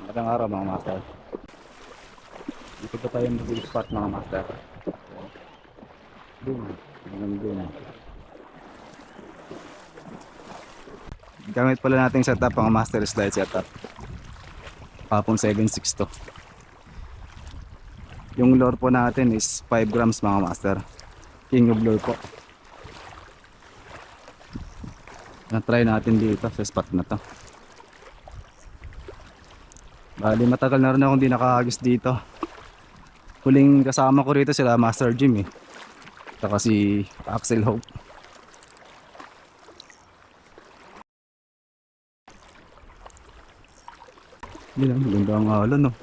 Magandang araw mga master. Dito pa tayo mag-spot mga master. Doon. Doon. Gamit pala natin setup mga master slide setup. Papong 762. Yung lure po natin is 5 grams mga master. King of lure po. Na-try natin dito sa spot na to. Bali matagal na rin akong di nakahagis dito. Huling kasama ko rito sila Master Jim eh. Saka si Axel Hope. Yun ang maganda ang alon no.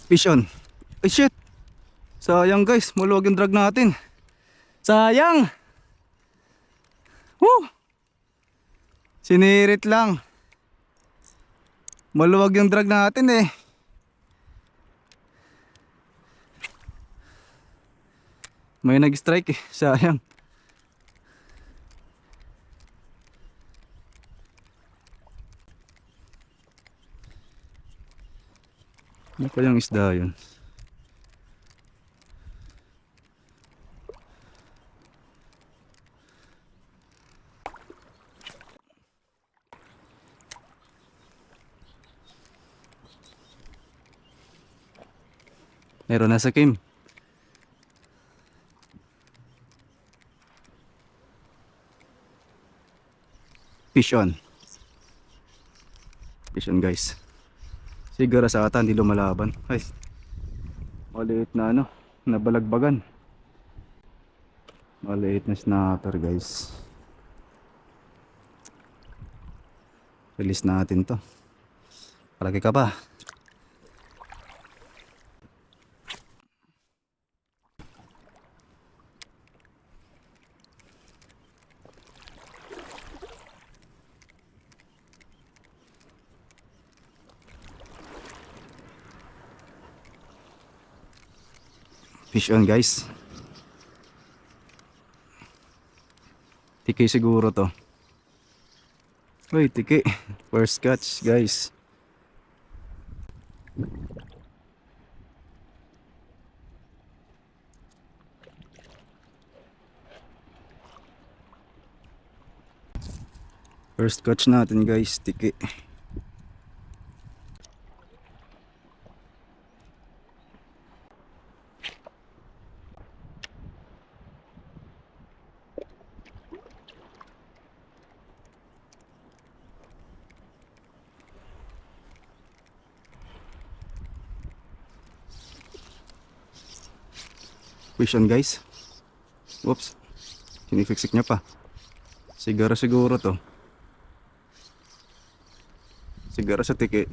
Fish on. Ay shit. Sayang guys, maluwag yung drag natin. Sayang. Woo! Sinirit lang. Maluwag yung drag natin eh. May nag-strike eh. Sayang. Ano pa yung isda yun? Meron na sa Kim. Fish on. Fish on guys. Sigara sa ata hindi lumalaban. Ay. Maliit na ano, nabalagbagan. Maliit na snapper guys. Release natin to. Palagi ka pa. Fish on guys. Tiki siguro to. Uy, tiki. First catch guys. First catch natin guys, tiki. Fish on guys. Whoops. Sinifiksik niya pa. Sigara siguro to. Sigara sa tiki.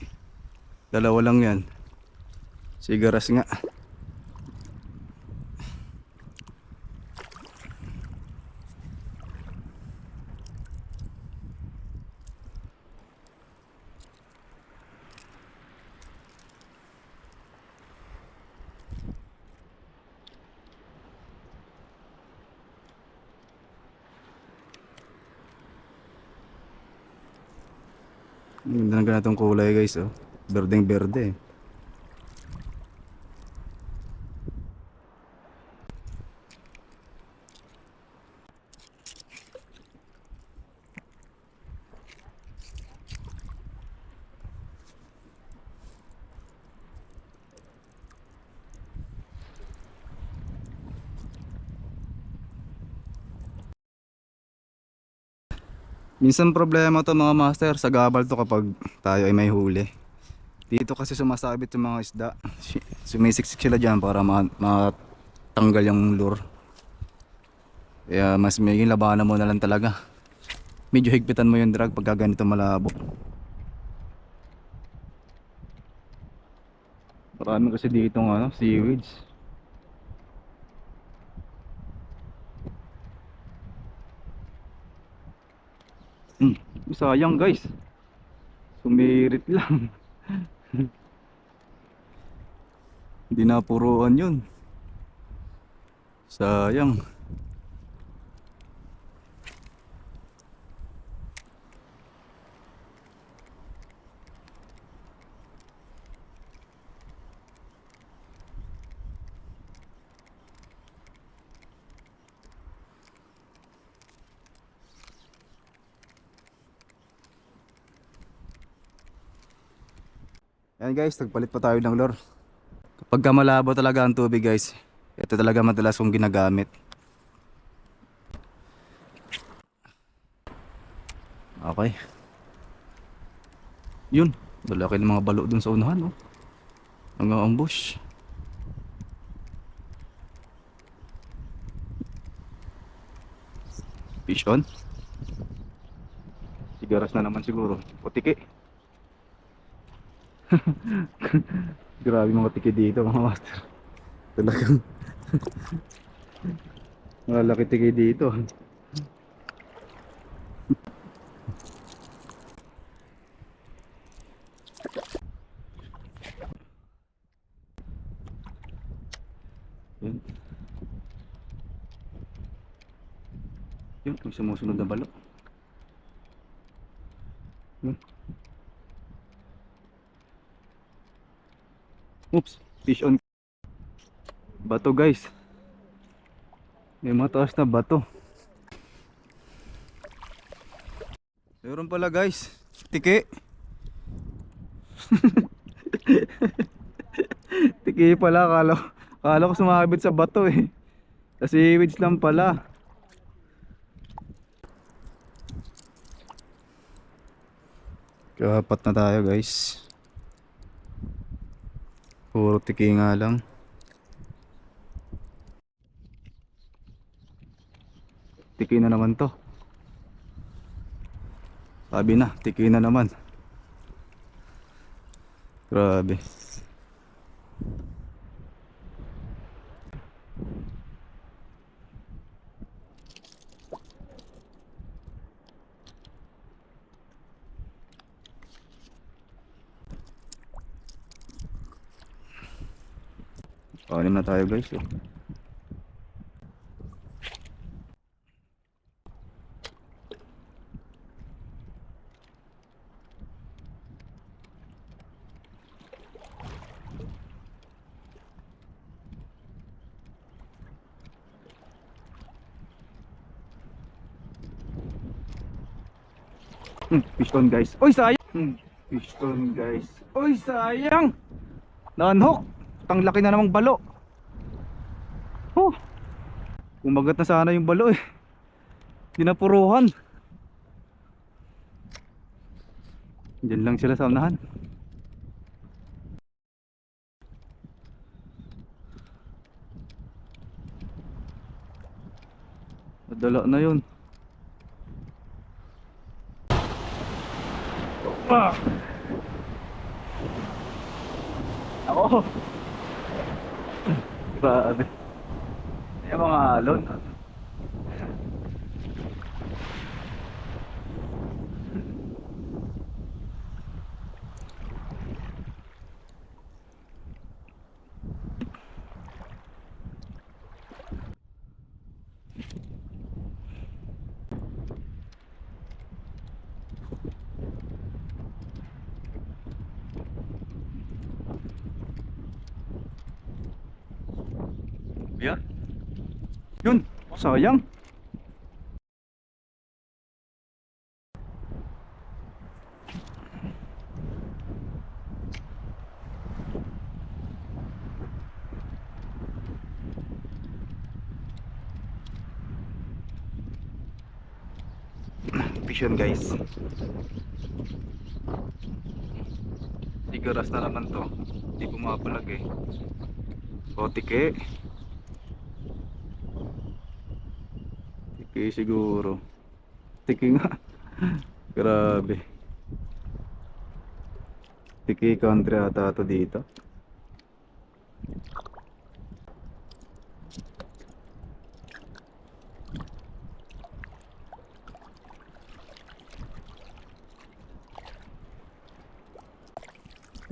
Dalawa lang yan. Sigaras nga. Ganda ng ganitong kulay guys oh. Berdeng berde. Minsan problema to mga master sa gabal to kapag tayo ay may huli. Dito kasi sumasabit yung mga isda. Sumisiksik sila dyan para matanggal yung lure. Kaya mas may labanan mo na lang talaga. Medyo higpitan mo yung drag pagka ganito malabo. Marami kasi dito ng ano, seaweeds. Hmm. Sayang guys. Sumirit lang. Hindi napuruan yun. Sayang. Yan guys, nagpalit pa tayo ng lure. Kapag malabo talaga ang tubig guys, ito talaga madalas kong ginagamit. Okay. Yun, lalaki ng mga balo dun sa unahan, oh. Nang-ambush. Fish on. Sigaras na naman siguro. O tiki. Grabe mga tiki dito mga master. Talagang malaki tiki dito. Yun. Yun, may sumusunod na balo. Yun. Oops, fish on. Bato guys. May mataas na bato. Meron pala guys. Tiki. Tiki pala, kala ko sumakabit sa bato eh. Sa seaweeds lang pala. Kapat na tayo guys. Puro tiki nga lang. Tiki na naman to. Sabi na, tiki na naman. Grabe. Anim na tayo guys eh. Piston guys. Oy sayang. Piston guys. Oy sayang. Nanhok. Tang laki na namang balo. Oh, kumagat na sana yung balo eh. Dinapuruhan. Diyan lang sila sa unahan. Nadala na yun. Ah! Ako. Grabe. Yung mga alon. Yan. Yun. Sayang. Vision guys. Sigaras na naman to. Hindi pumapalag eh. O tike. Tike siguro. Tike nga. Grabe. Tike country ata to dito.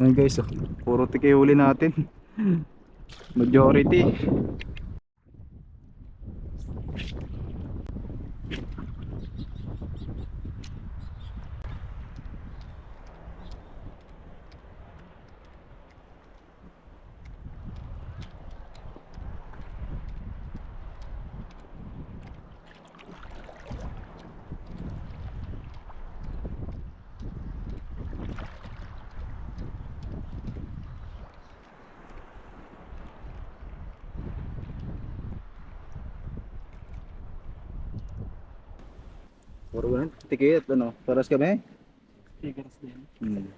Ayun guys, oh. Puro tiki huli natin. Majority. Puro ganun, tiki at ano, paras kami. Figures din. Hmm.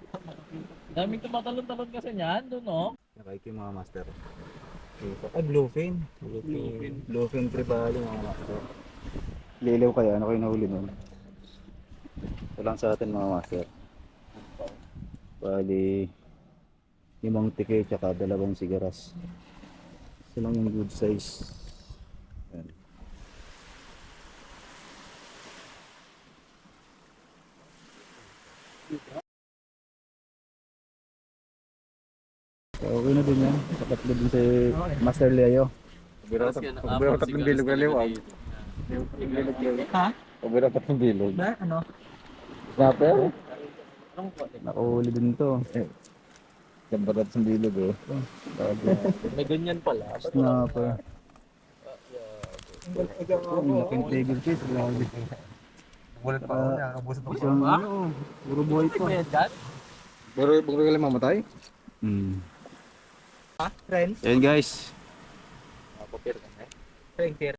Daming tumatalon-talon kasi niyan, doon no? Nakiki mga master. Dito. Ay, bluefin. Bluefin. Bluefin tribali mga master. Lilaw kaya, ano kayo nahuli nun? Walang sa atin mga master. Bali, 5 tike tsaka 2 sigaras. Ito lang yung good size. Ayan. So, okay na din yan. Takatlo din si Master Leo. Pabira tatlong bilog na liwag. Ha? Pabira tatlong bilog. Ba? Ano? Snapper? Nakahuli din to. Ganda tatlong bilog oh. May ganyan pala. Snapper. Ang laking tiger fish. Grabe. Bulat pa ako niya, kabusat ako. Isang ano, puro buhay pa. May dyan? Buro ka lang mamatay? Hmm. Ha? Friends? Ayan guys. Friends.